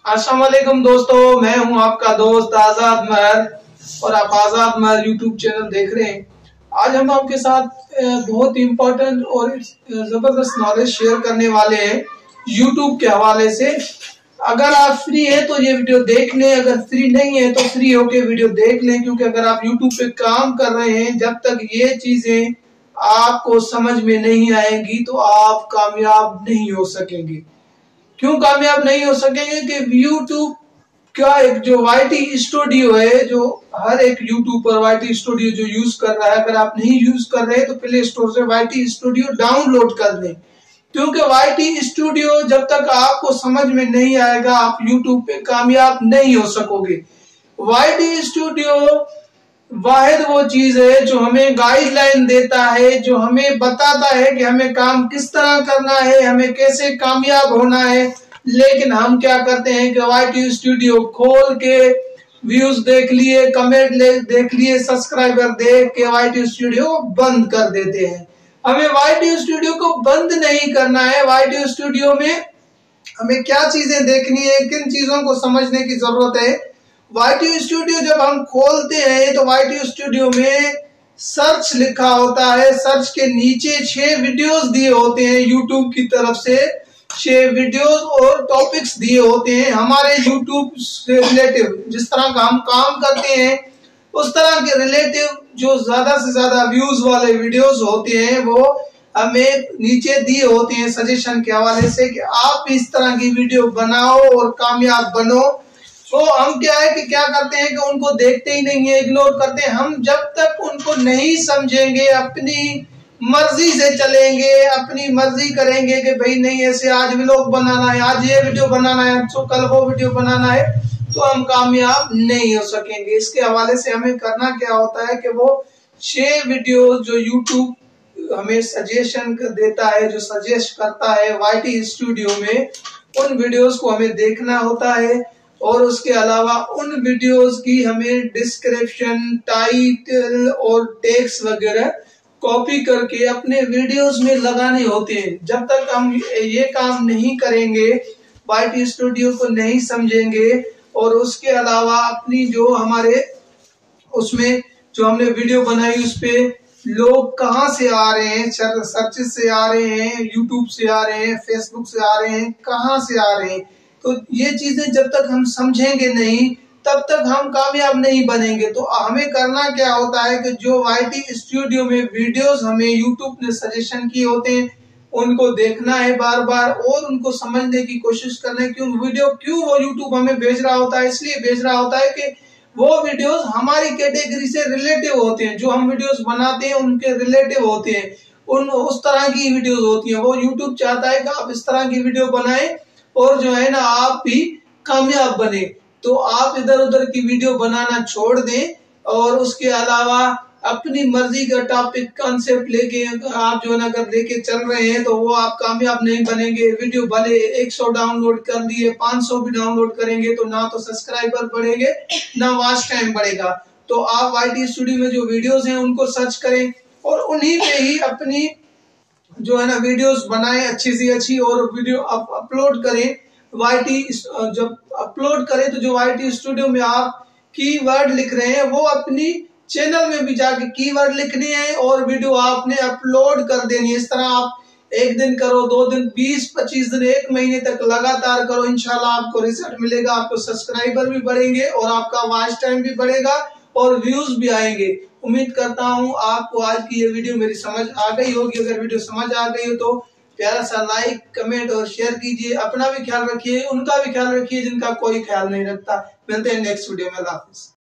अस्सलाम वालेकुम दोस्तों, मैं हूं आपका दोस्त आजाद महर और आप आजाद महर यूट्यूब चैनल देख रहे हैं। आज हम आपके साथ बहुत इम्पोर्टेंट और जबरदस्त नॉलेज शेयर करने वाले हैं यूट्यूब के हवाले से। अगर आप फ्री है तो ये वीडियो देख लें, अगर फ्री नहीं है तो फ्री होके वीडियो देख लें, क्योंकि अगर आप यूट्यूब पे काम कर रहे हैं, जब तक ये चीजें आपको समझ में नहीं आएंगी तो आप कामयाब नहीं हो सकेंगे। क्यों कामयाब नहीं हो सकेंगे कि यूट्यूब का एक जो वाईटी स्टूडियो है, जो हर एक यूट्यूबर वाईटी स्टूडियो जो यूज कर रहा है, अगर आप नहीं यूज कर रहे तो प्ले स्टोर से वाईटी स्टूडियो डाउनलोड कर लें, क्योंकि वाईटी स्टूडियो जब तक आपको समझ में नहीं आएगा आप यूट्यूब पे कामयाब नहीं हो सकोगे। वाईटी स्टूडियो वाहिद वो चीज है जो हमें गाइडलाइन देता है, जो हमें बताता है कि हमें काम किस तरह करना है, हमें कैसे कामयाब होना है। लेकिन हम क्या करते हैं कि वाईटी स्टूडियो खोल के व्यूज देख लिए, कमेंट देख लिए, सब्सक्राइबर देख के वाईटी स्टूडियो बंद कर देते हैं। हमें वाईटी स्टूडियो को बंद नहीं करना है। वाईटी स्टूडियो में हमें क्या चीजें देखनी है, किन चीजों को समझने की जरूरत है। वाईटी स्टूडियो जब हम खोलते हैं तो वाईटी स्टूडियो में सर्च लिखा होता है, सर्च के नीचे 6 वीडियोस दिए होते हैं यूट्यूब की तरफ से, 6 वीडियोस और टॉपिक्स दिए होते हैं हमारे यूट्यूब से रिलेटिव। जिस तरह का हम काम करते हैं उस तरह के रिलेटिव जो ज्यादा से ज्यादा व्यूज वाले वीडियोस होते हैं वो हमें नीचे दिए होते हैं सजेशन के हवाले से कि आप इस तरह की वीडियो बनाओ और कामयाब बनो। तो हम क्या है कि क्या करते हैं कि उनको देखते ही नहीं है, इग्नोर करते हैं। हम जब तक उनको नहीं समझेंगे, अपनी मर्जी से चलेंगे, अपनी मर्जी करेंगे कि भाई नहीं ऐसे आज व्लॉग बनाना है, आज ये वीडियो बनाना है, तो कल वो वीडियो बनाना है, तो हम कामयाब नहीं हो सकेंगे। इसके हवाले से हमें करना क्या होता है कि वो 6 वीडियो जो यूट्यूब हमें सजेशन देता है, जो सजेस्ट करता है वाईटी स्टूडियो में, उन वीडियोस को हमें देखना होता है। और उसके अलावा उन वीडियोस की हमें डिस्क्रिप्शन, टाइटल और टेक्स्ट वगैरह कॉपी करके अपने वीडियोस में लगाने होते हैं। जब तक हम ये काम नहीं करेंगे, वाईटी स्टूडियो को नहीं समझेंगे और उसके अलावा अपनी जो हमारे उसमें जो हमने वीडियो बनाई उस पे लोग कहाँ से आ रहे हैं, सर्चेस से आ रहे हैं, यूट्यूब से आ रहे हैं, फेसबुक से आ रहे हैं, कहाँ से आ रहे हैं, तो ये चीजें जब तक हम समझेंगे नहीं तब तक हम कामयाब नहीं बनेंगे। तो हमें करना क्या होता है कि जो वाईटी स्टूडियो में वीडियोस हमें यूट्यूब ने सजेशन किए होते हैं उनको देखना है बार बार और उनको समझने की कोशिश करना है। क्यों वो यूट्यूब हमें भेज रहा होता है, इसलिए भेज रहा होता है कि वो वीडियोस हमारी कैटेगरी से रिलेटिव होते हैं। जो हम वीडियोस बनाते हैं उनके रिलेटिव होते हैं, उस तरह की वीडियोस होती हैं। वो यूट्यूब चाहता है कि आप इस तरह की वीडियो बनाएं और जो है ना आप भी कामयाब बने। तो आप इधर उधर की वीडियो बनाना छोड़ दें और उसके अलावा अपनी मर्जी का टॉपिक कॉन्सेप्ट लेके आप जो है ना अगर लेके चल रहे हैं तो वो आप कामयाब नहीं बनेंगे। वीडियो भले 100 डाउनलोड कर दिए, 500 भी डाउनलोड करेंगे तो ना तो सब्सक्राइबर बढ़ेंगे ना वॉच टाइम बढ़ेगा। तो आप वाईटी स्टूडियो में जो वीडियोस हैं उनको सर्च करें और उन्हीं पे ही अपनी जो है ना वीडियोस बनाएं अच्छी से अच्छी और वीडियो अपलोड करें। वाईटी जब अपलोड करें तो जो वाईटी स्टूडियो में आप कीवर्ड लिख रहे हैं वो अपनी चैनल में भी जाके कीवर्ड लिखने हैं और वीडियो आपने अपलोड कर देनी है। इस तरह आप 1 दिन करो, 2 दिन, 20-25 दिन, 1 महीने तक लगातार करो, इंशाल्लाह आपको रिजल्ट मिलेगा। आपको सब्सक्राइबर भी बढ़ेंगे और आपका वॉच टाइम भी बढ़ेगा और व्यूज भी आएंगे। उम्मीद करता हूँ आपको आज की ये वीडियो मेरी समझ आ गई होगी। अगर वीडियो समझ आ गई हो तो प्यारा सा लाइक, कमेंट और शेयर कीजिए। अपना भी ख्याल रखिए, उनका भी ख्याल रखिए जिनका कोई ख्याल नहीं रखता। मिलते हैं नेक्स्ट वीडियो में। अल्लाह हाफिज।